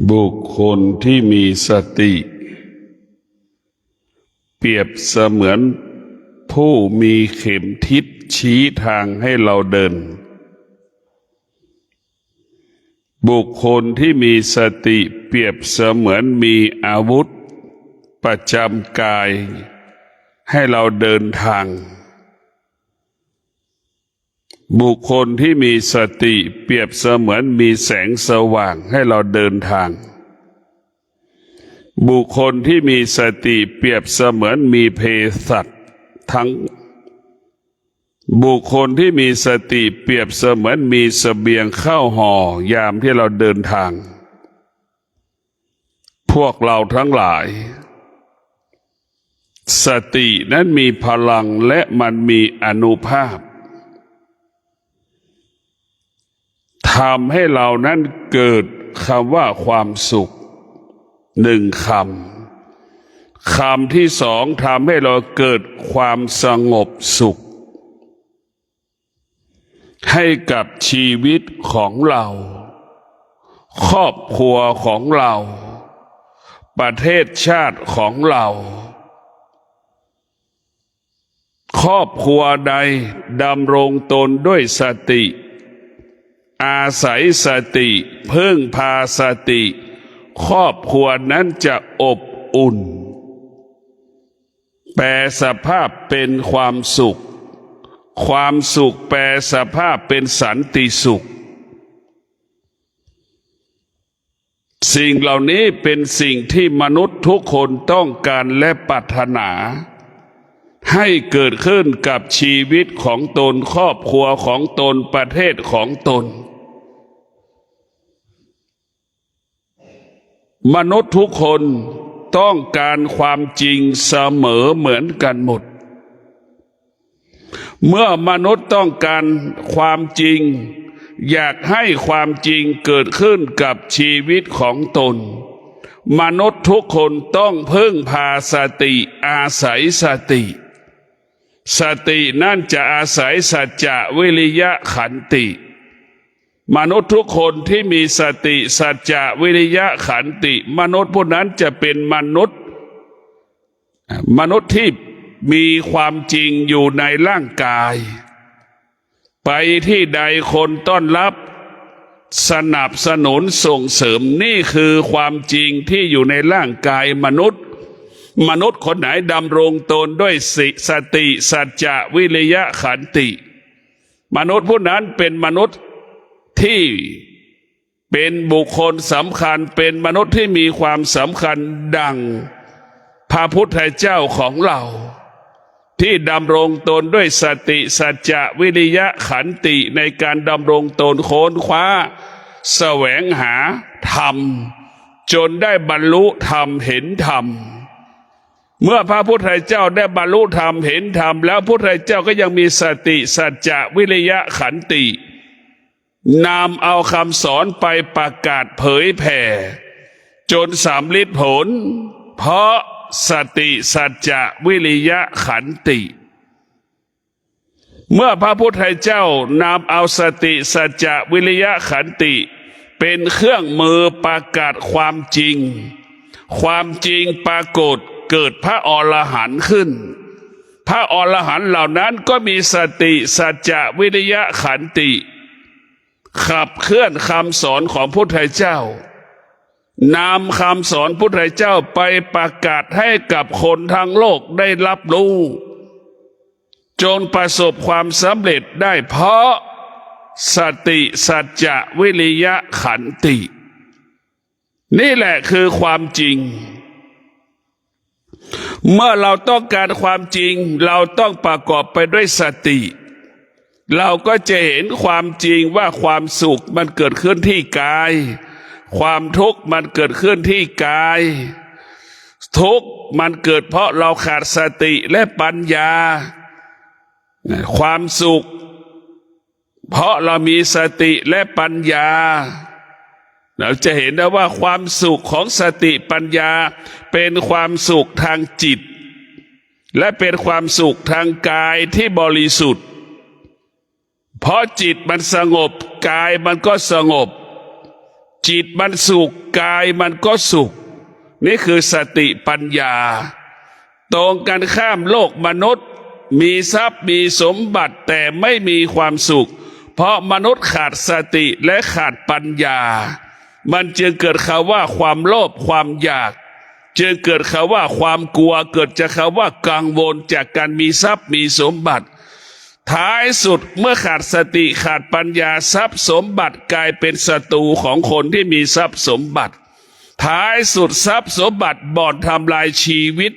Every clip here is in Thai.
บุคคลที่มีสติเปรียบเสมือนผู้มีเข็มทิศชี้ทางให้เราเดินบุคคลที่มีสติเปรียบเสมือนมีอาวุธประจำกายให้เราเดินทางบุคคลที่มีสติเปรียบเสมือนมีแสงสว่างให้เราเดินทางบุคคลที่มีสติเปรียบเสมือนมีเภสัชทั้งบุคคลที่มีสติเปรียบเสมือนมีเสบียงข้าวห่อยามที่เราเดินทางพวกเราทั้งหลายสตินั้นมีพลังและมันมีอานุภาพทำให้เรานั้นเกิดคำว่าความสุขหนึ่งคำที่สองทำให้เราเกิดความสงบสุขให้กับชีวิตของเราครอบครัวของเราประเทศชาติของเราครอบครัวใดดำรงตนด้วยสติอาศัยสติพึ่งพาสติครอบครัวนั้นจะอบอุ่นแปลสภาพเป็นความสุขความสุขแปลสภาพเป็นสันติสุขสิ่งเหล่านี้เป็นสิ่งที่มนุษย์ทุกคนต้องการและปรารถนาให้เกิดขึ้นกับชีวิตของตนครอบครัวของตนประเทศของตนมนุษย์ทุกคนต้องการความจริงเสมอเหมือนกันหมดเมื่อมนุษย์ต้องการความจริงอยากให้ความจริงเกิดขึ้นกับชีวิตของตนมนุษย์ทุกคนต้องพึ่งพาสติอาศัยสติสตินั่นจะอาศัยสัจจะวิริยะขันติมนุษย์ทุกคนที่มีสติสัจจะวิริยะขันติมนุษย์ผู้นั้นจะเป็นมนุษย์ที่มีความจริงอยู่ในร่างกายไปที่ใดคนต้อนรับสนับสนุนส่งเสริมนี่คือความจริงที่อยู่ในร่างกายมนุษย์คนไหนดำรงตนด้วยสติสัจจะวิริยะขันติมนุษย์ผู้นั้นเป็นมนุษย์ที่เป็นบุคคลสำคัญเป็นมนุษย์ที่มีความสำคัญดังพระพุทธเจ้าของเราที่ดำรงตนด้วยสติสัจจะวิริยะขันติในการดำรงตนค้นคว้าแสวงหาธรรมจนได้บรรลุธรรมเห็นธรรมเมื่อพระพุทธเจ้าได้บรรลุธรรมเห็นธรรมแล้วพระพุทธเจ้าก็ยังมีสติสัจจะวิริยะขันตินำเอาคำสอนไปประกาศเผยแผ่จนสำลิดผลเพราะสติสัจจะวิริยะขันติเมื่อพระพุทธเจ้านำเอาสติสัจจะวิริยะขันติเป็นเครื่องมือประกาศความจริงปรากฏเกิดพระอรหันต์ขึ้นพระอรหันต์เหล่านั้นก็มีสติสัจจะวิริยะขันติขับเคลื่อนคำสอนของพุทธเจ้านำคำสอนพุทธเจ้าไปประกาศให้กับคนทั้งโลกได้รับรู้จนประสบความสำเร็จได้เพราะสติสัจจะวิริยะขันตินี่แหละคือความจริงเมื่อเราต้องการความจริงเราต้องประกอบไปด้วยสติเราก็จะเห็นความจริงว่าความสุขมันเกิดขึ้นที่กายความทุกข์มันเกิดขึ้นที่กายทุกข์มันเกิดเพราะเราขาดสติและปัญญาความสุขเพราะเรามีสติและปัญญาเราจะเห็นได้ว่าความสุขของสติปัญญาเป็นความสุขทางจิตและเป็นความสุขทางกายที่บริสุทธิ์เพราะจิตมันสงบกายมันก็สงบ จิตมันสุขกายมันก็สุขนี่คือสติปัญญาตรงกันข้ามโลกมนุษย์มีทรัพย์มีสมบัติแต่ไม่มีความสุขเพราะมนุษย์ขาดสติและขาดปัญญามันจึงเกิดคำว่าความโลภความอยากจึงเกิดคำว่าความกลัวเกิดจากคำว่ากังวลจากการมีทรัพย์มีสมบัติท้ายสุดเมื่อขาดสติขาดปัญญาทรัพย์สมบัติกลายเป็นศัตรูของคนที่มีทรัพย์สมบัติท้ายสุดทรัพย์สมบัติบ่อนทำลายชีวิต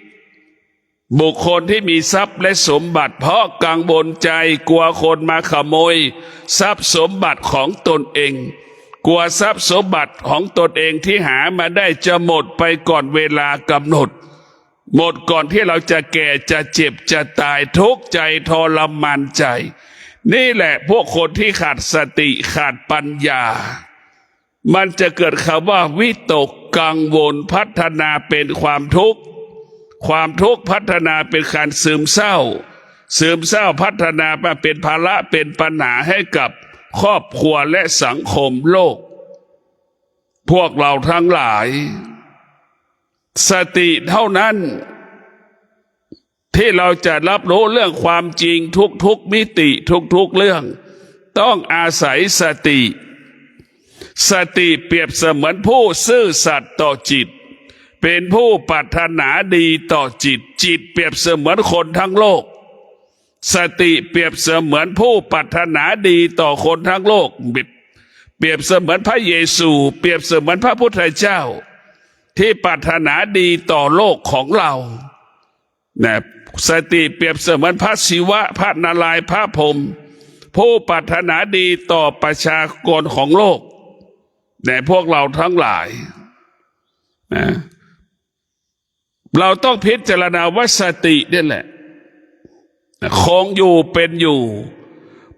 บุคคลที่มีทรัพย์และสมบัติเพราะกังวลใจกลัวคนมาขโมยทรัพย์สมบัติของตนเองกลัวทรัพย์สมบัติของตนเองที่หามาได้จะหมดไปก่อนเวลากำหนดหมดก่อนที่เราจะแก่จะเจ็บจะตายทุกข์ใจทรมานใจนี่แหละพวกคนที่ขาดสติขาดปัญญามันจะเกิดคำว่าวิตกกังวลพัฒนาเป็นความทุกข์ความทุกข์พัฒนาเป็นการซึมเศร้าซึมเศร้าพัฒนามาเป็นภาระเป็นปัญหาให้กับครอบครัวและสังคมโลกพวกเราทั้งหลายสติเท่านั้นที่เราจะรับรู้เรื่องความจริงทุกมิติทุกเรื่องต้องอาศัยสติสติเปรียบเสมือนผู้ซื่อสัตย์ต่อจิตเป็นผู้ปรารถนาดีต่อจิตจิตเปรียบเสมือนคนทั้งโลกสติเปรียบเสมือนผู้ปรารถนาดีต่อคนทั้งโลกเปรียบเสมือนพระเยซูเปรียบเสมือนพระพุทธเจ้าที่ปรารถนาดีต่อโลกของเรานะสติเปรียบเสมือนพระศิวะพระนารายณ์พระพรหมผู้ปรารถนาดีต่อประชากรของโลกแต่พวกเราทั้งหลายนะเราต้องพิจารณาว่าสตินี่แหละคงอยู่เป็นอยู่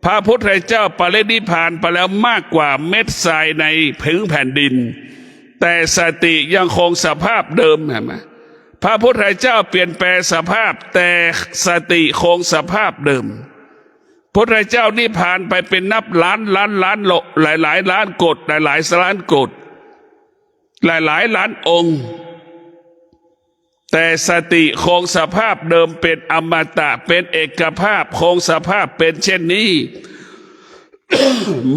พระพุทธเจ้าปรินิพพานไปแล้วมากกว่าเม็ดทรายในพื้นแผ่นดินแต่สติยังคงสภาพเดิมเห็นไหมพระพุทธเจ้าเปลี่ยนแปลงสภาพแต่สติคงสภาพเดิมพุทธเจ้านิพพานไปเป็นนับล้านโลหลายล้านกฎหลายล้านกฎหลายล้านองค์แต่สติคงสภาพเดิมเป็นอมตะเป็นเอกภาพคงสภาพเป็นเช่นนี้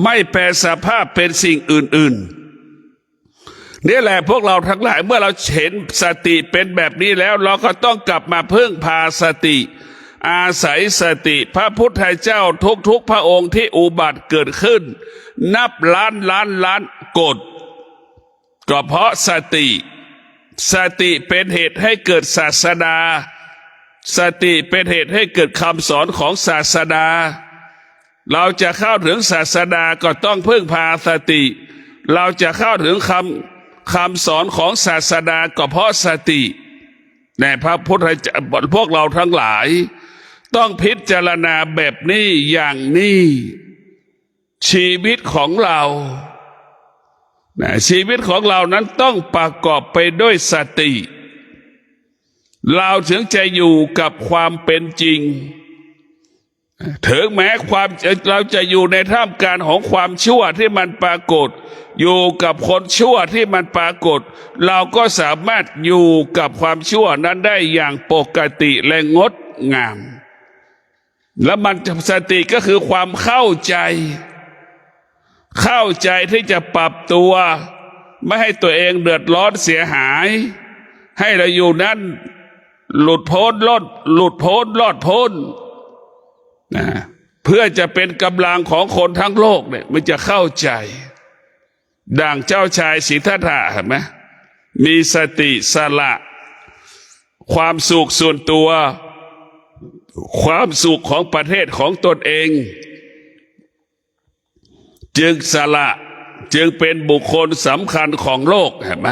ไม่แปลสภาพเป็นสิ่งอื่นๆนี่แหละพวกเราทั้งหลายเมื่อเราเห็นสติเป็นแบบนี้แล้วเราก็ต้องกลับมาพึ่งพาสติอาศัยสติพระพุทธเจ้าทุกพระองค์ที่อุบัติเกิดขึ้นนับล้านกฎก็เพราะสติเป็นเหตุให้เกิดศาสดาสติเป็นเหตุให้เกิดคำสอนของศาสดาเราจะเข้าถึงศาสดาก็ต้องพึ่งพาสติเราจะเข้าถึงคำสอนของศาสดาก็เพราะสติในพระพุทธเจ้าพวกเราทั้งหลายต้องพิจารณาแบบนี้อย่างนี้ชีวิตของเราชีวิตของเรานั้นต้องประกอบไปด้วยสติเราถึงจะอยู่กับความเป็นจริงถึงแม้เราจะอยู่ในท่ามกลางของความชั่วที่มันปรากฏอยู่กับคนชั่วที่มันปรากฏเราก็สามารถอยู่กับความชั่วนั้นได้อย่างปกติและงดงามและมันสติก็คือความเข้าใจที่จะปรับตัวไม่ให้ตัวเองเดือดร้อนเสียหายให้เราอยู่นั้นหลุดพ้นรอดพ้นนะเพื่อจะเป็นกำลังของคนทั้งโลกเนี่ยมันจะเข้าใจดังเจ้าชายสิทธัตถะเห็นไหมมีสติสละความสุขส่วนตัวความสุขของประเทศของตนเองจึงสละจึงเป็นบุคคลสำคัญของโลกเห็นไหม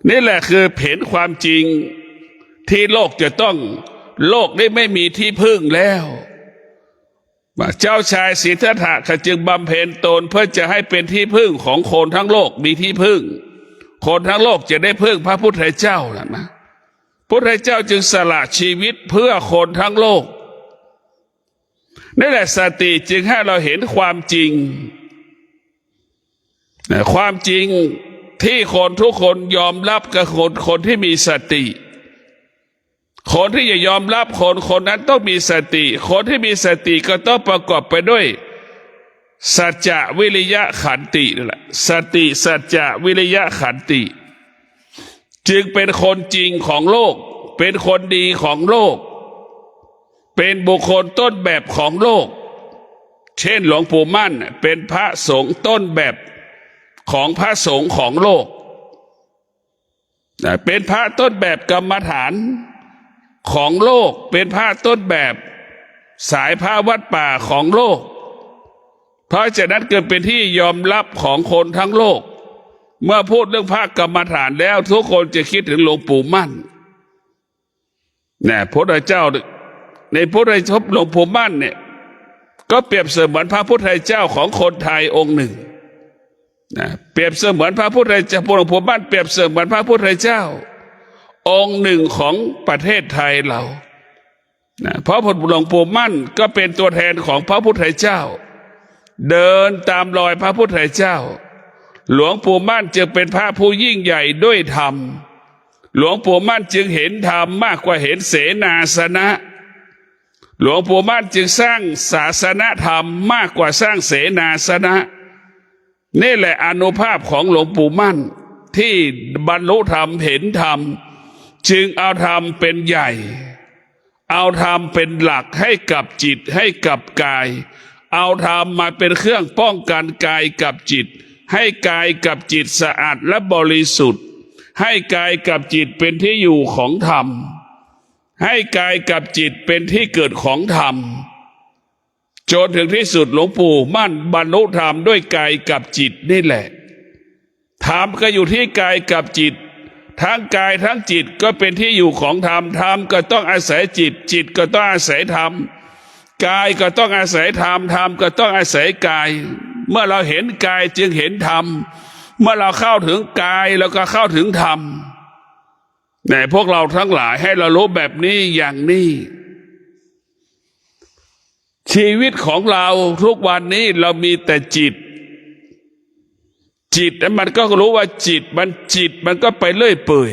นี่แหละคือเห็นความจริงที่โลกจะต้องโลกนี้ไม่มีที่พึ่งแล้วเจ้าชายสิทธัตถะจึงบำเพ็ญตนเพื่อจะให้เป็นที่พึ่งของคนทั้งโลกมีที่พึ่งคนทั้งโลกจะได้พึ่งพระพุทธเจ้านะพระพุทธเจ้าจึงสละชีวิตเพื่อคนทั้งโลกนี่แหละสติจึงให้เราเห็นความจริง ความจริงที่คนทุกคนยอมรับกับคนที่มีสติคนที่จะยอมรับคนนั้นต้องมีสติคนที่มีสติก็ต้องประกอบไปด้วยสัจจะวิริยะขันตินั่นแหละสติสัจจะวิริยะขันติจึงเป็นคนจริงของโลกเป็นคนดีของโลกเป็นบุคคลต้นแบบของโลกเช่นหลวงปู่มั่นเป็นพระสงฆ์ต้นแบบของพระสงฆ์ของโลกเป็นพระต้นแบบกรรมฐานของโลกเป็นพระต้นแบบสายพระวัดป่าของโลกเพราะฉะนั้นเกิดเป็นที่ยอมรับของคนทั้งโลกเมื่อพูดเรื่องพระกรรมฐานแล้วทุกคนจะคิดถึงหลวงปู่มั่นพระเจ้าในพระหลวงปู่มั่นเนี่ยก็เปรียบเสมือนพระพุทธเจ้าของคนไทยองค์หนึ่งเปรียบเสมือนพระพุทธเจ้าหลวงปู่มั่นเปรียบเสมือนพระพุทธเจ้าองค์หนึ่งของประเทศไทยเราเพราะหลวงปู่มั่นก็เป็นตัวแทนของพระพุทธเจ้าเดินตามรอยพระพุทธเจ้าหลวงปู่มั่นจึงเป็นพระผู้ยิ่งใหญ่ด้วยธรรมหลวงปู่มั่นจึงเห็นธรรมมากกว่าเห็นเสนาสนะหลวงปู่มั่นจึงสร้างศาสนธรรมมากกว่าสร้างเสนาสนะนี่แหละอานุภาพของหลวงปู่มั่นที่บรรลุธรรมเห็นธรรมจึงเอาธรรมเป็นใหญ่เอาธรรมเป็นหลักให้กับจิตให้กับกายเอาธรรมมาเป็นเครื่องป้องกันกายกับจิตให้กายกับจิตสะอาดและบริสุทธิ์ให้กายกับจิตเป็นที่อยู่ของธรรมให้กายกับจิตเป็นที่เกิดของธรรมจนถึงที่สุดหลวงปู่มั่นบรรลุธรรมด้วยกายกับจิตนี่แหละธรรมก็อยู่ที่กายกับจิตทั้งกายทั้งจิตก็เป็นที่อยู่ของธรรมธรรมก็ต้องอาศัยจิตจิตก็ต้องอาศัยธรรมกายก็ต้องอาศัยธรรมธรรมก็ต้องอาศัยกายเมื่อเราเห็นกายจึงเห็นธรรมเมื่อเราเข้าถึงกายแล้วก็เข้าถึงธรรมพวกเราทั้งหลายให้เรารู้แบบนี้อย่างนี้ชีวิตของเราทุกวันนี้เรามีแต่จิตมันก็รู้ว่าจิตมันก็ไปเลื่อยเปื่อย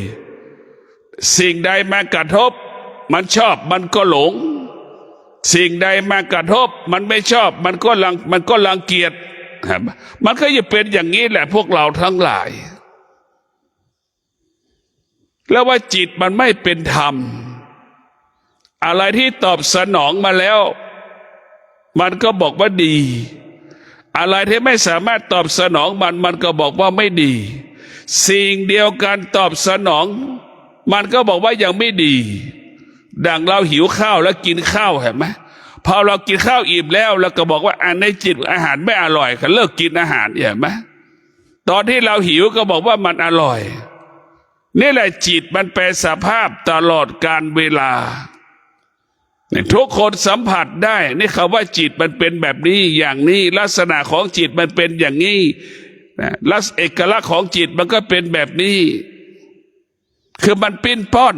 สิ่งใดมากระทบมันชอบมันก็หลงสิ่งใดมากระทบมันไม่ชอบมันก็รังเกียจมันก็จะเป็นอย่างนี้แหละพวกเราทั้งหลายแล้วว่าจิตมันไม่เป็นธรรมอะไรที่ตอบสนองมาแล้วมันก็บอกว่าดีอะไรที่ไม่สามารถตอบสนองมันก็บอกว่าไม่ดีสิ่งเดียวกันตอบสนองมันก็บอกว่ายังไม่ดีดังเราหิวข้าวแล้วกินข้าวเห็นไหมพอเรากินข้าวอิ่มแล้วก็บอกว่าในจิตอาหารไม่อร่อยก็เลิกกินอาหารเห็นไหมตอนที่เราหิวก็บอกว่ามันอร่อยนี่แหละจิตมันแปรสภาพตลอดกาลเวลาทุกคนสัมผัสได้นี่คำว่าจิตมันเป็นแบบนี้อย่างนี้ลักษณะของจิตมันเป็นอย่างนี้เอกลักษณ์ของจิตมันก็เป็นแบบนี้คือมันปิ้นป้อน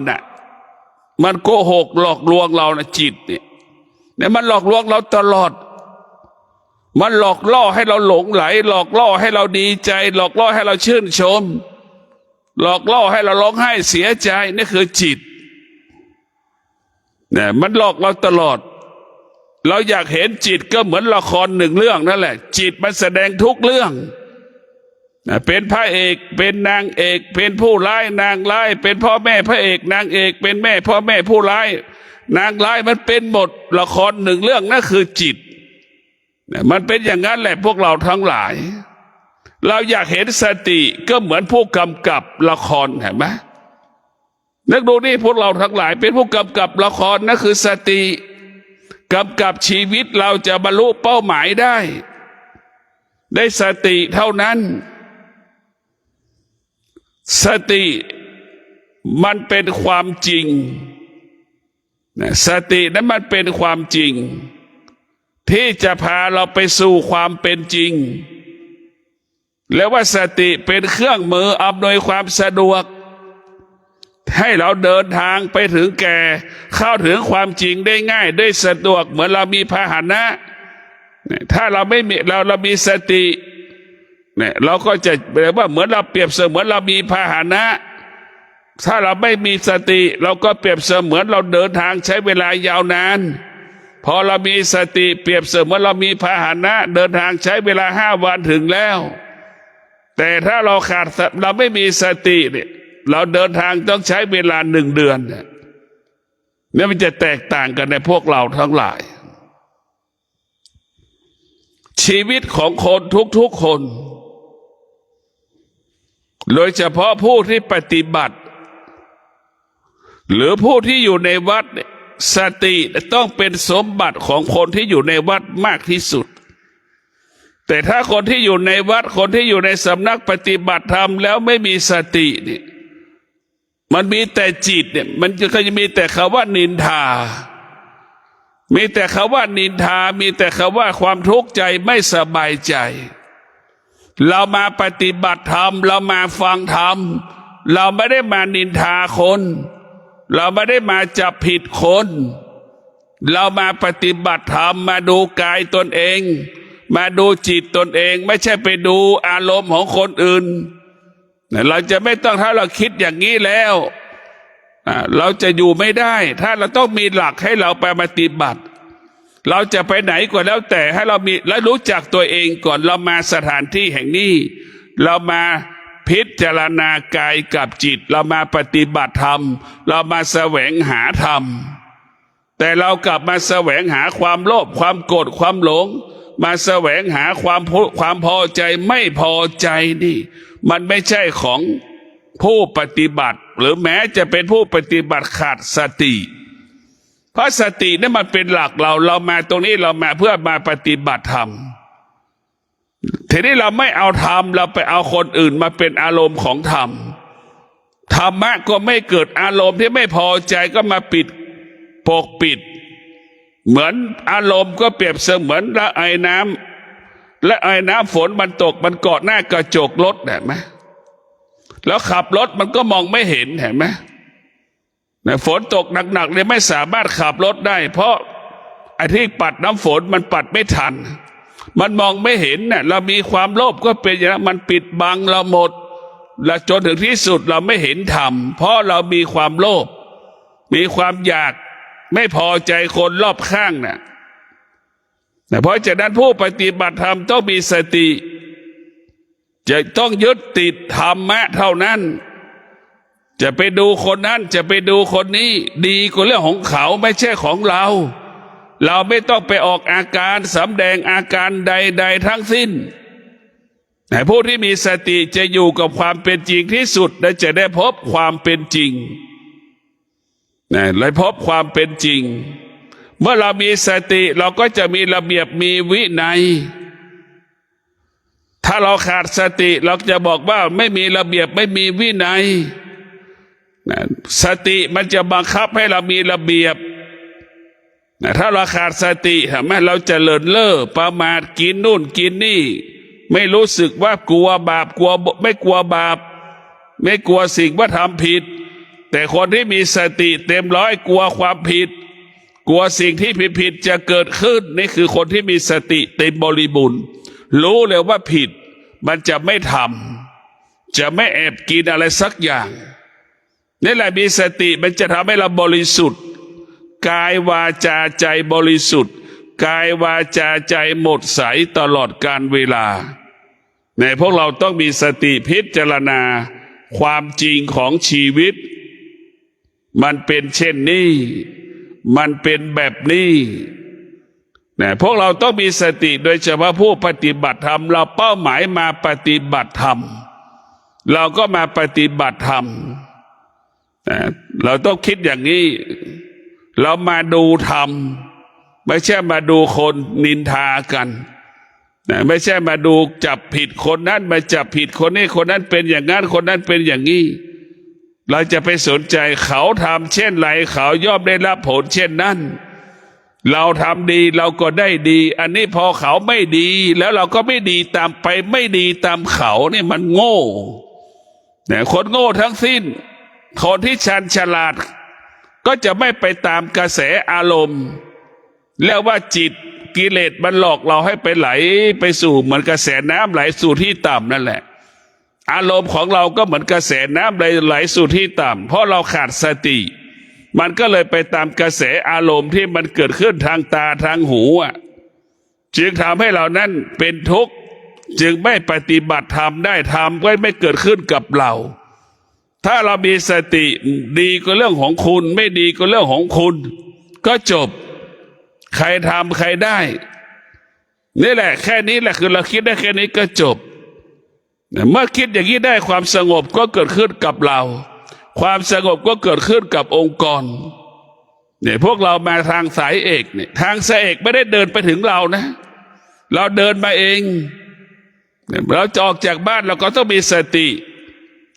มันโกหกหลอกลวงเราจิตเนี่ยมันหลอกลวงเราตลอดมันหลอกล่อให้เราหลงไหลหลอกล่อให้เราดีใจหลอกล่อให้เราชื่นชมหลอกล่อให้เราร้องไห้เสียใจนี่คือจิตมันหลอกเราตลอดเราอยากเห็นจิตก็เหมือนละครหนึ่งเรื่องนั่นแหละจิตมันแสดงทุกเรื่องเป็นพระเอกเป็นนางเอกเป็นผู้ร้ายนางร้ายเป็นพ่อแม่พระเอกนางเอกเป็นแม่พ่อแม่ผู้ร้ายนางร้ายมันเป็นหมดละครหนึ่งเรื่องนั่นคือจิตมันเป็นอย่างนั้นแหละพวกเราทั้งหลายเราอยากเห็นสติก็เหมือนผู้กำกับละครเห็นไหมนึกดูนี่พวกเราทั้งหลายเป็นผู้กำกับละครนั่นคือสติกำกับชีวิตเราจะบรรลุเป้าหมายได้สติเท่านั้นสติมันเป็นความจริงสตินั้นมันเป็นความจริงที่จะพาเราไปสู่ความเป็นจริงแล้วว่าสติเป็นเครื่องมืออำนวยความสะดวกให้เราเดินทางไปถึงแก่เข้าถึงความจริงได้ง่ายได้สะดวกเหมือนเรามีพาหนะถ้าเราไม่มีเรามีสติ เนี่ยเราก็จะแปลว่าเหมือนเราเปรียบเสมือนเรามีพาหนะถ้าเราไม่มีสติเราก็เปรียบเสมือนเราเดินทางใช้เวลายาวนานพอเรามีสติเปรียบเสมือนเรามีพาหนะเดินทางใช้เวลา5 วันถึงแล้วแต่ถ้าเราขาดเราไม่มีสติเนี่ยเราเดินทางต้องใช้เวลา1 เดือนเนี่ยมันจะแตกต่างกันในพวกเราทั้งหลายชีวิตของคนทุกๆคนโดยเฉพาะผู้ที่ปฏิบัติหรือผู้ที่อยู่ในวัดสติต้องเป็นสมบัติของคนที่อยู่ในวัดมากที่สุดแต่ถ้าคนที่อยู่ในวัดคนที่อยู่ในสำนักปฏิบัติธรรมแล้วไม่มีสติเนี่ยมันมีแต่จิตเนี่ยมันก็จะมีแต่คำว่านินทามีแต่คำว่านินทามีแต่คำว่าความทุกข์ใจไม่สบายใจเรามาปฏิบัติธรรมเรามาฟังธรรมเราไม่ได้มานินทาคนเราไม่ได้มาจับผิดคนเรามาปฏิบัติธรรมมาดูกายตนเองมาดูจิตตนเองไม่ใช่ไปดูอารมณ์ของคนอื่นเราจะไม่ต้องถ้าเราคิดอย่างนี้แล้วเราจะอยู่ไม่ได้ถ้าเราต้องมีหลักให้เราไปปฏิบัติเราจะไปไหนก็แล้วแต่ให้เรามีและรู้จักตัวเองก่อนเรามาสถานที่แห่งนี้เรามาพิจารณากายกับจิตเรามาปฏิบัติธรรมเรามาแสวงหาธรรมแต่เรากลับมาแสวงหาความโลภความโกรธความหลงมาแสวงหาความพอใจไม่พอใจนี่มันไม่ใช่ของผู้ปฏิบัติหรือแม้จะเป็นผู้ปฏิบัติขาดสติเพราะสตินี่มันเป็นหลักเรามาตรงนี้เรามาเพื่อมาปฏิบัติธรรมทีนี้เราไม่เอาธรรมเราไปเอาคนอื่นมาเป็นอารมณ์ของธรรมธรรมะก็ไม่เกิดอารมณ์ที่ไม่พอใจก็มาปิดปกปิดเหมือนอารมณ์ก็เปรียบเสมือนละไอน้ำและไอน้ำฝนมันตกมันเกาะหน้ากระจกรถเห็นไหมแล้วขับรถมันก็มองไม่เห็นเห็นไหมฝนตกหนักๆเนี่ยไม่สามารถขับรถได้เพราะไอ้ที่ปัดน้ำฝนมันปัดไม่ทันมันมองไม่เห็นเนี่ยเรามีความโลภก็เป็นอย่างนั้นมันปิดบังเราหมดและจนถึงที่สุดเราไม่เห็นธรรมเพราะเรามีความโลภมีความอยากไม่พอใจคนรอบข้างน่ะเพราะฉะนั้นผู้ปฏิบัติธรรมต้องมีสติจะต้องยึดติดธรรมะเท่านั้นจะไปดูคนนั้นจะไปดูคนนี้ดีกว่าเรื่องของเขาไม่ใช่ของเราเราไม่ต้องไปออกอาการสำแดงอาการใดๆทั้งสิ้นแต่ผู้ที่มีสติจะอยู่กับความเป็นจริงที่สุดและจะได้พบความเป็นจริงเลยพบความเป็นจริงเมื่อเรามีสติเราก็จะมีระเบียบมีวินัยถ้าเราขาดสติเราจะบอกว่าไม่มีระเบียบไม่มีวินัยสติมันจะบังคับให้เรามีระเบียบถ้าเราขาดสติทำให้เราเจริญเล่อประมาทกินนู่นกินนี่ไม่รู้สึกว่ากลัวบาปกลัวไม่กลัวบาปไม่กลัวสิ่งว่าทำผิดแต่คนที่มีสติเต็มร้อยกลัวความผิดกลัวสิ่งที่ผิดจะเกิดขึ้นนี่คือคนที่มีสติเต็มบริบูรณ์รู้เลยว่าผิดมันจะไม่ทำจะไม่แอบกินอะไรสักอย่างนี่แหละมีสติมันจะทำให้เราบริสุทธิ์กายวาจาใจบริสุทธิ์กายวาจาใจหมดใสตลอดกาลเวลาในพวกเราต้องมีสติพิจารณาความจริงของชีวิตมันเป็นเช่นนี้มันเป็นแบบนี้พวกเราต้องมีสติโดยเฉพาะผู้ปฏิบัติธรรมเราเป้าหมายมาปฏิบัติธรรมเราก็มาปฏิบัติธรรมเราต้องคิดอย่างนี้เรามาดูธรรมไม่ใช่มาดูคนนินทากันไม่ใช่มาดูจับผิดคนนั้นมาจับผิดคนนี้คนนั้นเป็นอย่างนั้นคนนั้นเป็นอย่างนี้เราจะไปสนใจเขาทำเช่นไรเขาย่อมได้รับผลเช่นนั้นเราทำดีเราก็ได้ดีอันนี้พอเขาไม่ดีแล้วเราก็ไม่ดีตามไปไม่ดีตามเขาเนี่ยมันโง่คนโง่ทั้งสิ้นคนที่ชันฉลาดก็จะไม่ไปตามกระแสอารมณ์แล้วว่าจิต กิเลสมันหลอกเราให้ไปไหลไปสู่เหมือนกระแสน้ำไหลสู่ที่ต่ำนั่นแหละอารมณ์ของเราก็เหมือนกระแสน้ำไหลสู่ที่ต่ำเพราะเราขาดสติมันก็เลยไปตามกระแสอารมณ์ที่มันเกิดขึ้นทางตาทางหูจึงทำให้เรานั้นเป็นทุกข์จึงไม่ปฏิบัติธรรมได้ธรรมก็ไม่เกิดขึ้นกับเราถ้าเรามีสติดีก็เรื่องของคุณไม่ดีก็เรื่องของคุณก็จบใครทำใครได้นี่แหละแค่นี้แหละคือเราคิดได้แค่นี้ก็จบเมื่อคิดอย่างนี้ได้ความสงบก็เกิดขึ้นกับเราความสงบก็เกิดขึ้นกับองค์กรเนี่ยพวกเรามาทางสายเอกเนี่ยทางสายเอกไม่ได้เดินไปถึงเรานะเราเดินมาเองเราจะออกจากบ้านเราก็ต้องมีสติ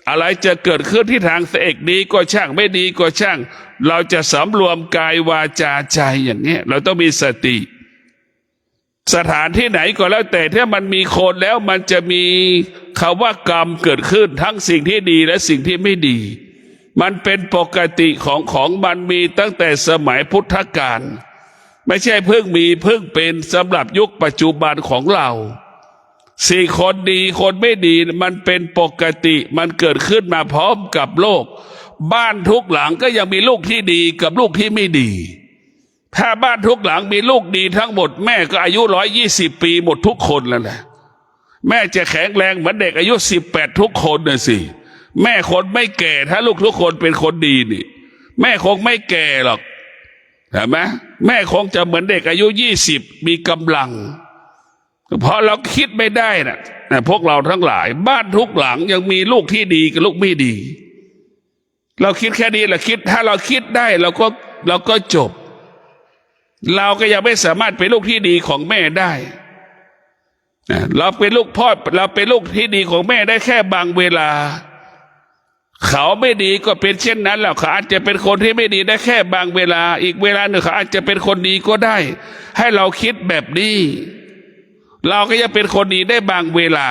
อะไรจะเกิดขึ้นที่ทางสายเอกดีก็ช่างไม่ดีก็ช่างเราจะสำรวมกายวาจาใจอย่างนี้เราต้องมีสติสถานที่ไหนก็แล้วแต่ถ้ามันมีคนแล้วมันจะมีคำว่ากรรมเกิดขึ้นทั้งสิ่งที่ดีและสิ่งที่ไม่ดีมันเป็นปกติของมันมีตั้งแต่สมัยพุทธกาลไม่ใช่เพิ่งมีเพิ่งเป็นสำหรับยุคปัจจุบันของเราสี่คนดีคนไม่ดีมันเป็นปกติมันเกิดขึ้นมาพร้อมกับโลกบ้านทุกหลังก็ยังมีลูกที่ดีกับลูกที่ไม่ดีถ้าบ้านทุกหลังมีลูกดีทั้งหมดแม่ก็อายุ120 ปีหมดทุกคนแล้วแหละแม่จะแข็งแรงเหมือนเด็กอายุ18ทุกคนน่ะสิแม่คนไม่แก่ถ้าลูกทุกคนเป็นคนดีนี่แม่คงไม่แก่หรอกเห็นไหมแม่คงจะเหมือนเด็กอายุ20มีกำลังเพราะเราคิดไม่ได้นะพวกเราทั้งหลายบ้านทุกหลังยังมีลูกที่ดีกับลูกไม่ดีเราคิดแค่นี้แหละคิดถ้าเราคิดได้เราก็จบเราก็ยังไม่สามารถเป็นลูกที่ดีของแม่ได้เราเป็นลูกพ่อเราเป็นลูกที่ดีของแม่ได้แค่บางเวลาเขาไม่ดีก็เป็นเช่นนั้นแหละเขาอาจจะเป็นคนที่ไม่ดีได้แค่บางเวลาอีกเวลาหนึ่งเขาอาจจะเป็นคนดีก็ได้ให้เราคิดแบบนี้เราก็จะเป็นคนดีได้บางเวลา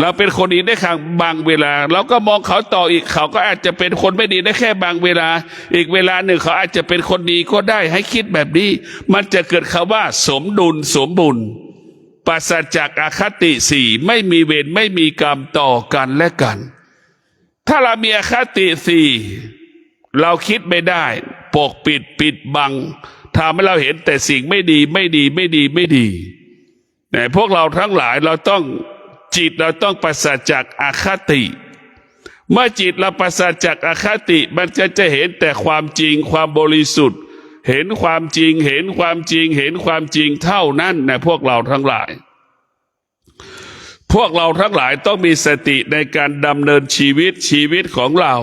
เราเป็นคนดีได้ครั้งบางเวลาเราก็มองเขาต่ออีกเขาก็อาจจะเป็นคนไม่ดีได้แค่บางเวลาอีกเวลาหนึ่งเขาอาจจะเป็นคนดีก็ได้ให้คิดแบบนี้มันจะเกิดคำว่าสมดุลสมบูรณ์ปราศจากอคติสี่ไม่มีเวรไม่มีกรรมต่อกันและกันถ้าเรามีอคติสี่เราคิดไม่ได้ปกปิดบังทำให้เราเห็นแต่สิ่งไม่ดีไม่ดีไม่ดีไม่ดีแต่พวกเราทั้งหลายเราต้องจิตเราต้องปราศจากอคติเมื่อจิตเราปราศจากอคติมันจะเห็นแต่ความจริงความบริสุทธิ์เห็นความจริงเห็นความจริงเห็นความจริงเท่านั้นนะพวกเราทั้งหลายพวกเราทั้งหลายต้องมีสติในการดำเนินชีวิตของเรา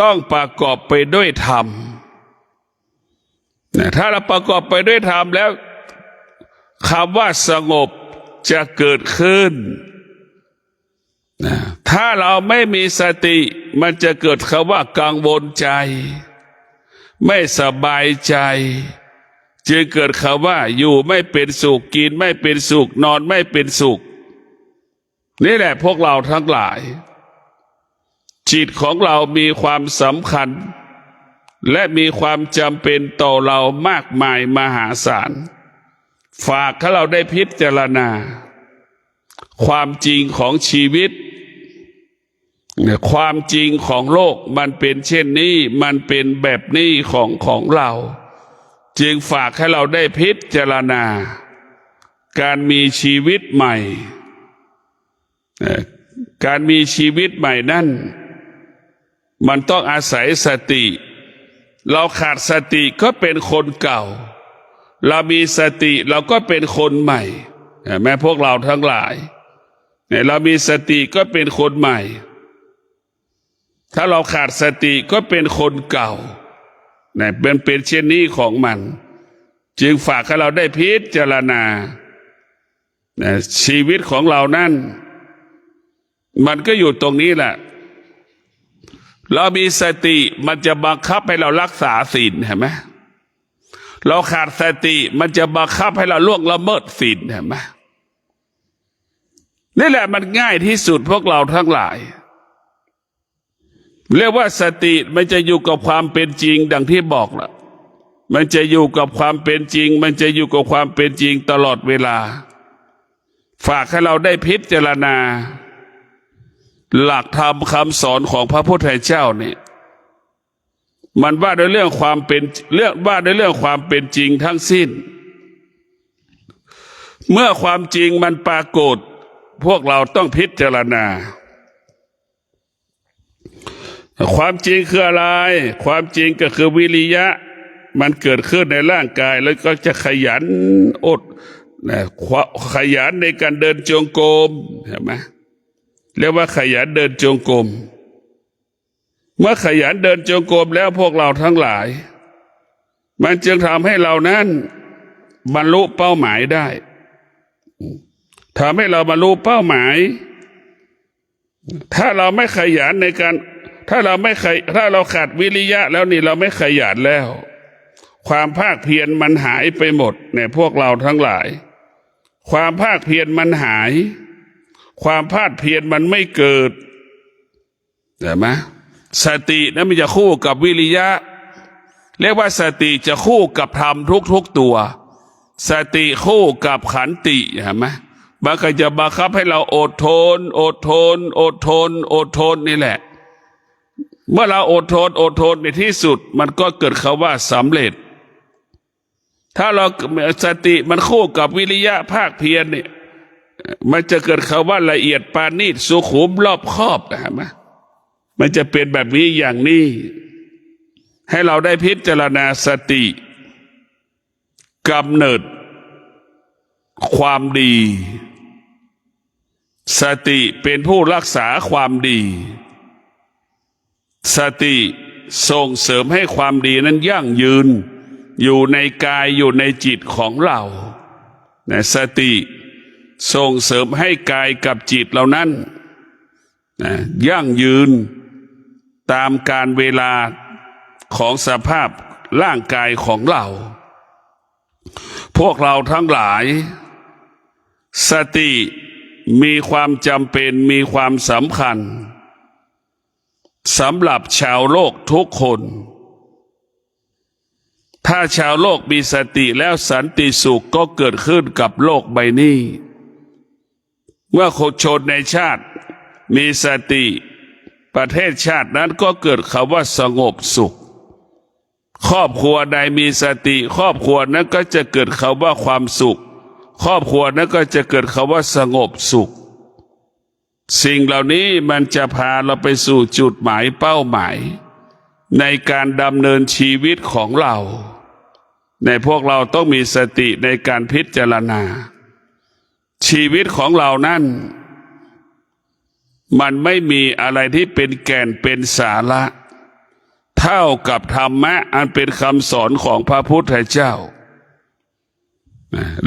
ต้องประกอบไปด้วยธรรมถ้าเราประกอบไปด้วยธรรมแล้วคำว่าสงบจะเกิดขึ้นถ้าเราไม่มีสติมันจะเกิดคำว่ากังวลใจไม่สบายใจจึงเกิดคำว่าอยู่ไม่เป็นสุขกินไม่เป็นสุขนอนไม่เป็นสุขนี่แหละพวกเราทั้งหลายจิตของเรามีความสำคัญและมีความจำเป็นต่อเรามากมายมหาศาลฝากให้เราได้พิจารณาความจริงของชีวิตความจริงของโลกมันเป็นเช่นนี้มันเป็นแบบนี้ของเราจึงฝากให้เราได้พิจารณาการมีชีวิตใหม่การมีชีวิตใหม่นั่นมันต้องอาศัยสติเราขาดสติก็เป็นคนเก่าเรามีสติเราก็เป็นคนใหม่แม้พวกเราทั้งหลายเรามีสติก็เป็นคนใหม่ถ้าเราขาดสติก็เป็นคนเก่าเป็นเช่นนี้ของมันจึงฝากให้เราได้พิจารณาชีวิตของเรานั่นมันก็อยู่ตรงนี้แหละเรามีสติมันจะบังคับให้เรารักษาศีลเห็นไหมเราขาดสติมันจะบังคับให้เราล่วงละเมิดศีลเห็นไหมนี่แหละมันง่ายที่สุดพวกเราทั้งหลายเรียกว่าสติมันจะอยู่กับความเป็นจริงดังที่บอกละ มันจะอยู่กับความเป็นจริงมันจะอยู่กับความเป็นจริงตลอดเวลาฝากให้เราได้พิจารณาหลักธรรมคำสอนของพระพุทธเจ้าเนี่ยมันว่าด้วยเรื่องความเป็นความเป็นจริงทั้งสิ้นเมื่อความจริงมันปรากฏพวกเราต้องพิจารณาความจริงคืออะไรความจริงก็คือวิริยะมันเกิดขึ้นในร่างกายแล้วก็จะขยันอดขยันในการเดินจงกรมเห็นไหมเรียกว่าขยันเดินจงกรมเมื่อขยันเดินจงกรมแล้วพวกเราทั้งหลายมันจึงทำให้เรานั้นบรรลุเป้าหมายได้ทำให้เราบรรลุเป้าหมายถ้าเราไม่ขยันในการถ้าเราขาดวิริยะแล้วนี่เราไม่ขยันแล้วความภาคเพียรมันหายไปหมดเนี่ยพวกเราทั้งหลายความภาคเพียรมันหายความภาคเพียรมันไม่เกิดเห็นไหมสตินั้นมันจะคู่กับวิริยะเรียกว่าสติจะคู่กับธรรมทุกตัวสติคู่กับขันติเห็นไหมมันก็จะบังคับให้เราอดทนนี่แหละเมื่อเราอดทนในที่สุดมันก็เกิดคำว่าสำเร็จถ้าเราสติมันคู่กับวิริยะภาคเพียรเนี่ยมันจะเกิดคำว่าละเอียดปานีตสุขุมรอบคอบเห็นไหมมันจะเป็นแบบนี้อย่างนี้ให้เราได้พิจารณาสติกำเนิดความดีสติเป็นผู้รักษาความดีสติส่งเสริมให้ความดีนั้นยั่งยืนอยู่ในกายอยู่ในจิตของเราสติส่งเสริมให้กายกับจิตเรานั้นยั่งยืนตามการเวลาของสภาพร่างกายของเราพวกเราทั้งหลายสติมีความจำเป็นมีความสำคัญสำหรับชาวโลกทุกคนถ้าชาวโลกมีสติแล้วสันติสุขก็เกิดขึ้นกับโลกใบนี้เมื่อคนชนในชาติมีสติประเทศชาตินั้นก็เกิดคำว่าสงบสุขครอบครัวใดมีสติครอบครัวนั้นก็จะเกิดคำว่าความสุขครอบครัวนั้นก็จะเกิดคำว่าสงบสุขสิ่งเหล่านี้มันจะพาเราไปสู่จุดหมายเป้าหมายในการดำเนินชีวิตของเราในพวกเราต้องมีสติในการพิจารณาชีวิตของเรานั้นมันไม่มีอะไรที่เป็นแก่นเป็นสาระเท่ากับธรรมะอันเป็นคำสอนของพระพุทธเจ้า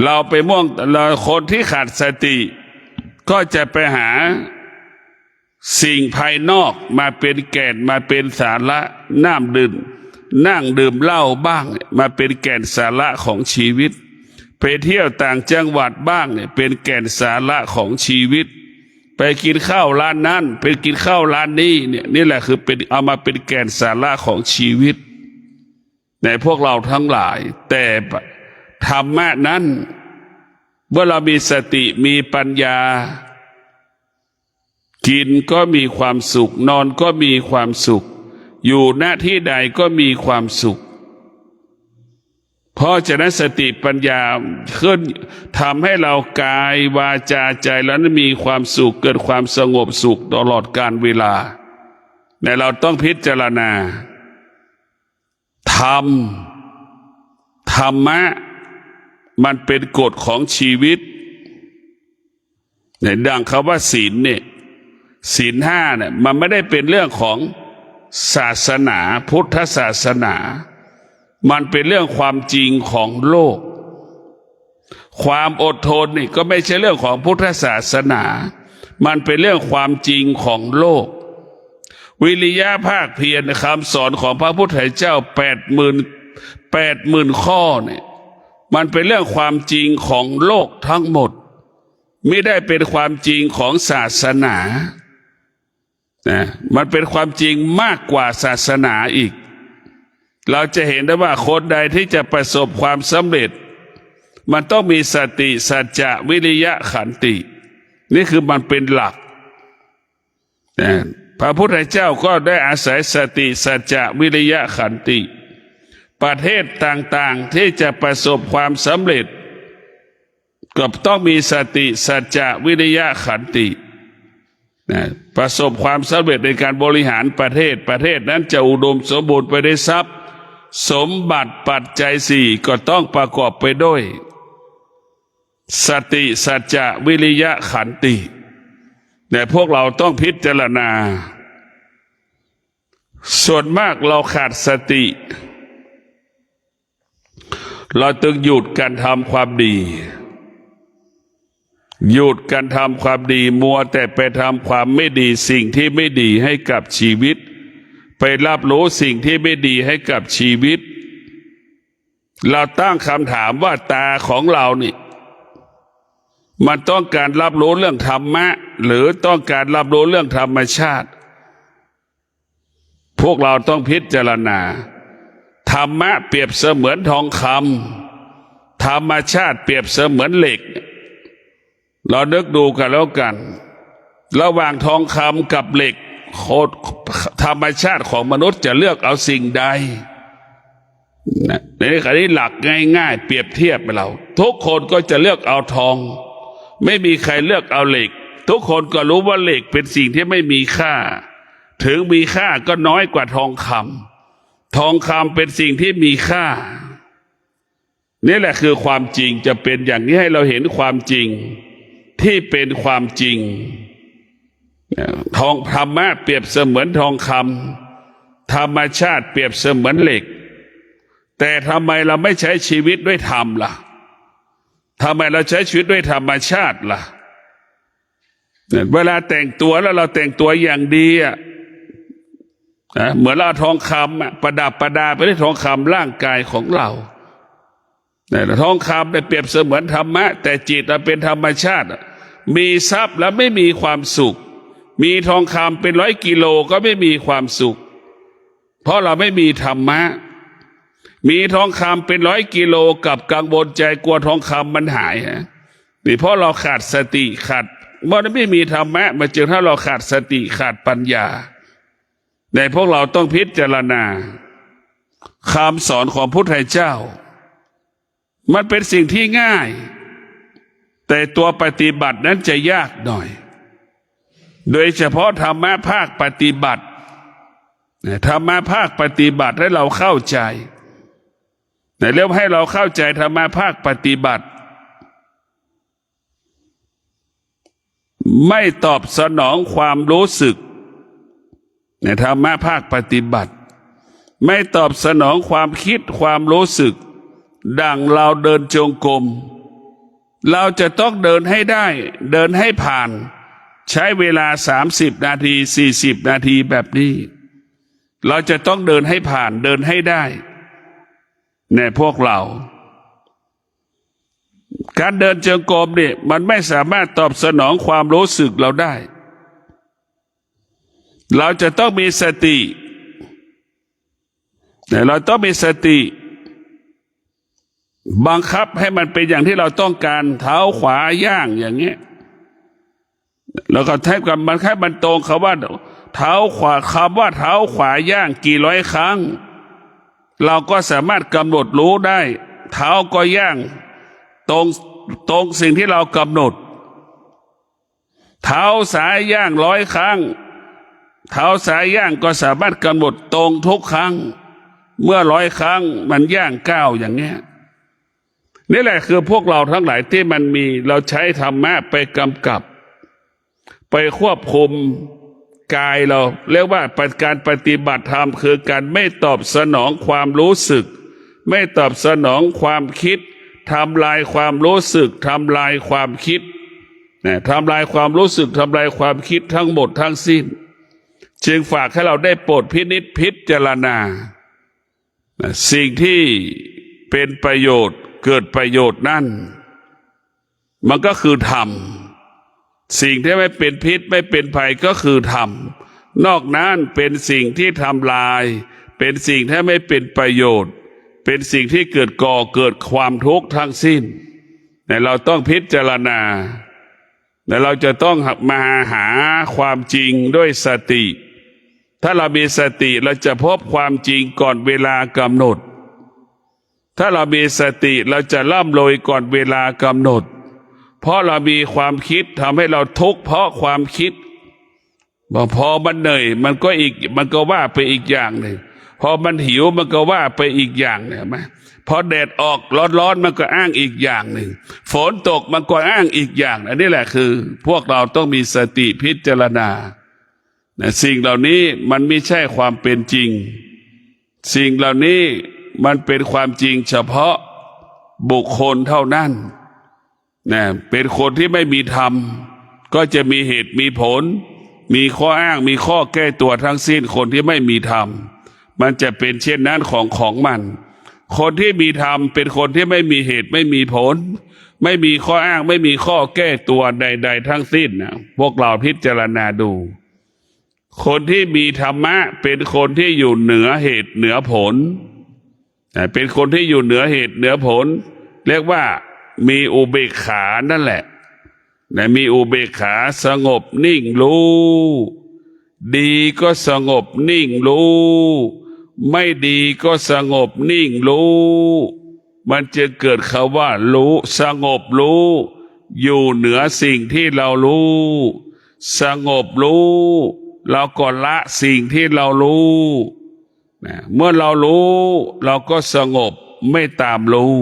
เราไปคนที่ขาดสติก็จะไปหาสิ่งภายนอกมาเป็นแก่นมาเป็นสาระนั่งดื่มเหล้าบ้างมาเป็นแก่นสาระของชีวิตไปเที่ยวต่างจังหวัดบ้างเนี่ยเป็นแก่นสาระของชีวิตไปกินข้าวร้านนั้นไปกินข้าวร้านนี้เนี่ยนี่แหละคือเป็นเอามาเป็นแก่นสาระของชีวิตในพวกเราทั้งหลายแต่ธรรมะนั้นเมื่อเรามีสติมีปัญญากินก็มีความสุขนอนก็มีความสุขอยู่ณที่ใดก็มีความสุขเพราะฉะนั้นสติปัญญาขึ้นทำให้เรากายวาจาใจแล้วนั้นมีความสุขเกิดความสงบสุขตลอดกาลเวลาแต่เราต้องพิจารณาธรรมะมันเป็นกฎของชีวิตในดังคำว่าศีลเนี่ยศีลห้าเนี่ยมันไม่ได้เป็นเรื่องของศาสนาพุทธศาสนามันเป็นเรื่องความจริงของโลกความอดทนนี่ก็ไม่ใช่เรื่องของพุทธศาสนามันเป็นเรื่องความจริงของโลกวิริยะภาคเพียรคำสอนของพระพุทธเจ้า80,000ข้อเนี่ยมันเป็นเรื่องความจริงของโลกทั้งหมดไม่ได้เป็นความจริงของศาสนามันเป็นความจริงมากกว่าศาสนาอีก เราจะเห็นได้ว่าคนใดที่จะประสบความสำเร็จมันต้องมีสติสัจจะวิริยะขันตินี่คือมันเป็นหลักพระพุทธเจ้าก็ได้อาศัยสติสัจจะวิริยะขันติประเทศต่างๆที่จะประสบความสำเร็จก็ต้องมีสติสัจจะวิริยะขันติประสบความสำเร็จในการบริหารประเทศนั้นจะอุดมสมบูรณ์ไปด้วยทรัพย์สมบัติปัจจัยสี่ก็ต้องประกอบไปด้วยสติสัจจะวิริยะขันติแต่พวกเราต้องพิจารณาส่วนมากเราขาดสติเราจึงหยุดการทำความดีหยุดการทำความดีมัวแต่ไปทำความไม่ดีสิ่งที่ไม่ดีให้กับชีวิตไปรับรู้สิ่งที่ไม่ดีให้กับชีวิตเราตั้งคำถามว่าตาของเรานี่มันต้องการรับรู้เรื่องธรรมะหรือต้องการรับรู้เรื่องธรรมชาติพวกเราต้องพิจารณาธรรมะเปรียบเสมือนทองคำธรรมชาติเปรียบเสมือนเหล็กเรานึกดูกันแล้วกันระหว่างทองคำกับเหล็กธรรมชาติของมนุษย์จะเลือกเอาสิ่งใดในขณะนี้หลักง่ายๆเปรียบเทียบไปเราทุกคนก็จะเลือกเอาทองไม่มีใครเลือกเอาเหล็กทุกคนก็รู้ว่าเหล็กเป็นสิ่งที่ไม่มีค่าถึงมีค่าก็น้อยกว่าทองคำทองคำเป็นสิ่งที่มีค่านี่แหละคือความจริงจะเป็นอย่างนี้ให้เราเห็นความจริงที่เป็นความจริงทองธรรมะเปรียบเสมือนทองคำธรรมชาติเปรียบเสมือนเหล็กแต่ทำไมเราไม่ใช้ชีวิตด้วยธรรมล่ะทำไมเราใช้ชีวิตด้วยธรรมชาติล่ะเวลาแต่งตัวแล้วเราแต่งตัวอย่างดีเหมือนเราทองคำประดับประดาไปด้วยทองคำร่างกายของเราแต่ทองคำเปรียบเสมือนธรรมะแต่จิตเป็นธรรมชาติมีทรัพย์แล้วไม่มีความสุขมีทองคำเป็น100 กิโลก็ไม่มีความสุขเพราะเราไม่มีธรรมะมีทองคำเป็น100 กิโลกับกังวลใจกลัวทองคำมันหายนี่เพราะเราขาดสติขาดเมื่อไม่มีธรรมะมาเจอถ้าเราขาดสติขาดปัญญาในพวกเราต้องพิจารณาคำสอนของพุทธเจ้ามันเป็นสิ่งที่ง่ายแต่ตัวปฏิบัตินั้นจะยากหน่อยโดยเฉพาะธรรมะภาคปฏิบัติธรรมะภาคปฏิบัติให้เราเข้าใจเรียกให้เราเข้าใจธรรมะภาคปฏิบัติไม่ตอบสนองความรู้สึกในธรรมะภาคปฏิบัติไม่ตอบสนองความคิดความรู้สึกดังเราเดินจงกรมเราจะต้องเดินให้ได้เดินให้ผ่านใช้เวลา30 นาที40 นาทีแบบนี้เราจะต้องเดินให้ผ่านเดินให้ได้ในพวกเราการเดินจงกรมเนี่ยมันไม่สามารถตอบสนองความรู้สึกเราได้เราจะต้องมีสติเราต้องมีสติบังคับให้มันเป็นอย่างที่เราต้องการเท้าขวาย่างอย่างเงี้ยแล้วก็แทบกับมันแค่มันตรงคำว่าเท้าขวาคำว่าเท้าขวาย่างกี่ร้อยครั้งเราก็สามารถกำหนดรู้ได้เท้าก็ย่างตรงสิ่งที่เรากำหนดเท้าซ้ายย่าง100 ครั้งเท้าซ้ายย่างก็สามารถกำหนดตรงทุกครั้งเมื่อ100 ครั้งมันย่าง9อย่างเงี้ยนี่แหละคือพวกเราทั้งหลายที่มันมีเราใช้ธรรมะไปกำกับไปควบคุมกายเราเรียกว่าการปฏิบัติธรรมคือการไม่ตอบสนองความรู้สึกไม่ตอบสนองความคิดทำลายความรู้สึกทำลายความคิดทำลายความรู้สึกทำลายความคิดทั้งหมดทั้งสิ้นจึงฝากให้เราได้โปรดพินิจพิจารณาสิ่งที่เป็นประโยชน์เกิดประโยชน์นั่นมันก็คือธรรมสิ่งที่ไม่เป็นพิษไม่เป็นภัยก็คือธรรมนอกนั้นเป็นสิ่งที่ทำลาย เป็นสิ่งที่ไม่เป็นประโยชน์เป็นสิ่งที่เกิดความทุกข์ทั้งสิ้นแต่เราต้องพิจารณาแต่เราจะต้องมาหาความจริงด้วยสติถ้าเรามีสติเราจะพบความจริงก่อนเวลากำหนดถ้าเรามีสติเราจะร่ำรวยก่อนเวลากำหนดเพราะเรามีความคิดทำให้เราทุกข์เพราะความคิดพอมันเหนื่อยมันก็ว่าไปอีกอย่างหนึ่งพอมันหิวมันก็ว่าไปอีกอย่างเนี่ยไหมพอแดดออกร้อนมันก็อ้างอีกอย่างหนึ่งฝนตกมันก็อ้างอีกอย่างอันนี้แหละคือพวกเราต้องมีสติพิจารณาสิ่งเหล่านี้มันไม่ใช่ความเป็นจริงสิ่งเหล่านี้มันเป็นความจริงเฉพาะบุคคลเท่านั้นเป็นคนที่ไม่มีธรรมก็จะมีเหตุมีผลมีข้ออ้างมีข้อแก้ตัวทั้งสิ้นคนที่ไม่มีธรรมมันจะเป็นเช่นนั้นของมันคนที่มีธรรมเป็นคนที่ไม่มีเหตุไม่มีผลไม่มีข้ออ้างไม่มีข้อแก้ตัวใดๆทั้งสิ้นนะพวกเราพิจารณาดูคนที่มีธรรมะเป็นคนที่อยู่เหนือเหตุเหนือผลเป็นคนที่อยู่เหนือเหตุเหนือผลเรียกว่ามีอุเบกขานั่นแหละมีอุเบกขาสงบนิ่งรู้ดีก็สงบนิ่งรู้ไม่ดีก็สงบนิ่งรู้มันจะเกิดคำว่ารู้สงบรู้อยู่เหนือสิ่งที่เรารู้สงบรู้เราก็ละสิ่งที่เรารู้เมื่อเรารู้เราก็สงบไม่ตามรู้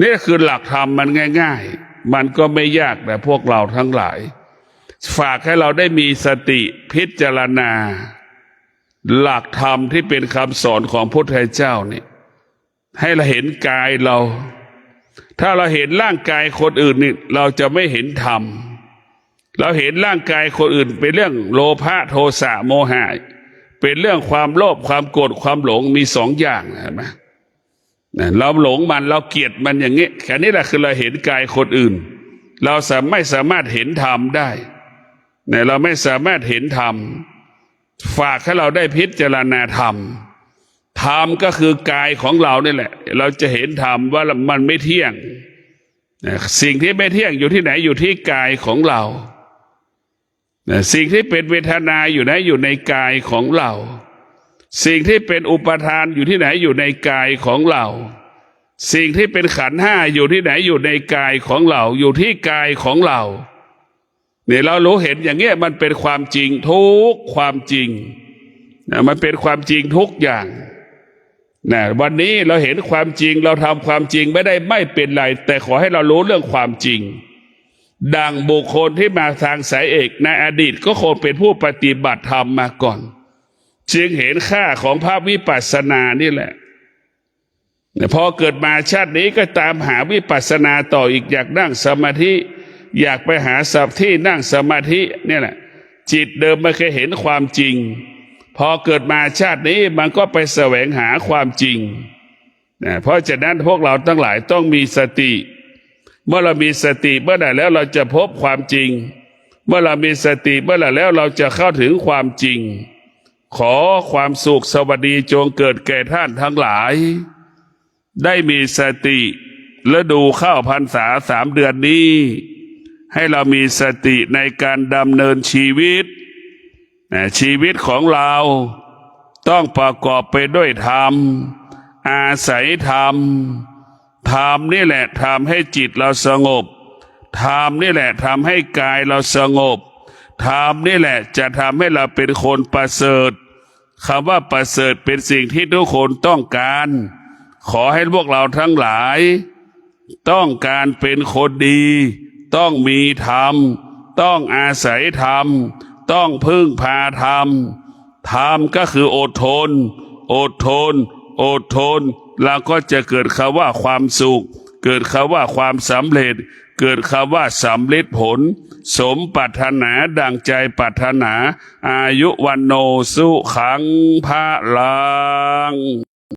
นี่คือหลักธรรมมันง่ายๆมันก็ไม่ยากแต่พวกเราทั้งหลายฝากให้เราได้มีสติพิจารณาหลักธรรมที่เป็นคำสอนของพระพุทธเจ้านี่ให้เราเห็นกายเราถ้าเราเห็นร่างกายคนอื่นนี่เราจะไม่เห็นธรรมเราเห็นร่างกายคนอื่นเป็นเรื่องโลภะโทสะโมหะเป็นเรื่องความโลภความโกรธความหลงมีสองอย่างเห็นไหมเราหลงมันเราเกลียดมันอย่างนี้แค่นี้แหละคือเราเห็นกายคนอื่นเราไม่สามารถเห็นธรรมได้เราไม่สามารถเห็นธรรมฝากให้เราได้พิจารณาธรรมธรรมก็คือกายของเรานี่แหละเราจะเห็นธรรมว่ามันไม่เที่ยงสิ่งที่ไม่เที่ยงอยู่ที่ไหนอยู่ที่กายของเราสิ่งที่เป็นเวทนาอยู่ไหนอยู่ในกายของเราสิ่งที่เป็นอุปทานอยู่ที่ไหนอยู่ในกายของเราสิ่งที่เป็นขันธ์ห้าอยู่ที่ไหนอยู่ในกายของเราอยู่ที่กายของเราเนี่ยเรารู้เห็นอย่างเงี้ยมันเป็นความจริงทุกความจริงมันเป็นความจริงทุกอย่างวันนี้เราเห็นความจริงเราทำความจริงไม่เป็นไรแต่ขอให้เรารู้เรื่องความจริงดังบุคคลที่มาทางสายเอกในอดีตก็คงเป็นผู้ปฏิบัติธรรมมาก่อนจึงเห็นค่าของภาพวิปัสสนานี่แหละพอเกิดมาชาตินี้ก็ตามหาวิปัสสนาต่ออีกอยากนั่งสมาธิอยากไปหาสัพที่นั่งสมาธิเนี่ยแหละจิตเดิมไม่เคยเห็นความจริงพอเกิดมาชาตินี้มันก็ไปแสวงหาความจริงเพราะฉะนั้นพวกเราทั้งหลายต้องมีสติเมื่อเรามีสติเมื่อใดแล้วเราจะพบความจริงเมื่อเรามีสติเมื่อใดแล้วเราจะเข้าถึงความจริงขอความสุขสวัสดีจงเกิดแก่ท่านทั้งหลายได้มีสติและดูเข้าพรรษา3 เดือนนี้ให้เรามีสติในการดำเนินชีวิตชีวิตของเราต้องประกอบไปด้วยธรรมอาศัยธรรมธรรมนี่แหละทำให้จิตเราสงบธรรมนี่แหละทำให้กายเราสงบธรรมนี่แหละจะทำให้เราเป็นคนประเสริฐคำว่าประเสริฐเป็นสิ่งที่ทุกคนต้องการขอให้พวกเราทั้งหลายต้องการเป็นคนดีต้องมีธรรมต้องอาศัยธรรมต้องพึ่งพาธรรมธรรมก็คืออดทนอดทนอดทนแล้วก็จะเกิดคำว่าความสุขเกิดคำว่าความสำเร็จเกิดคำว่าสำเร็จผลสมปรารถนาดังใจปรารถนาอายุวันโนสุขังพลัง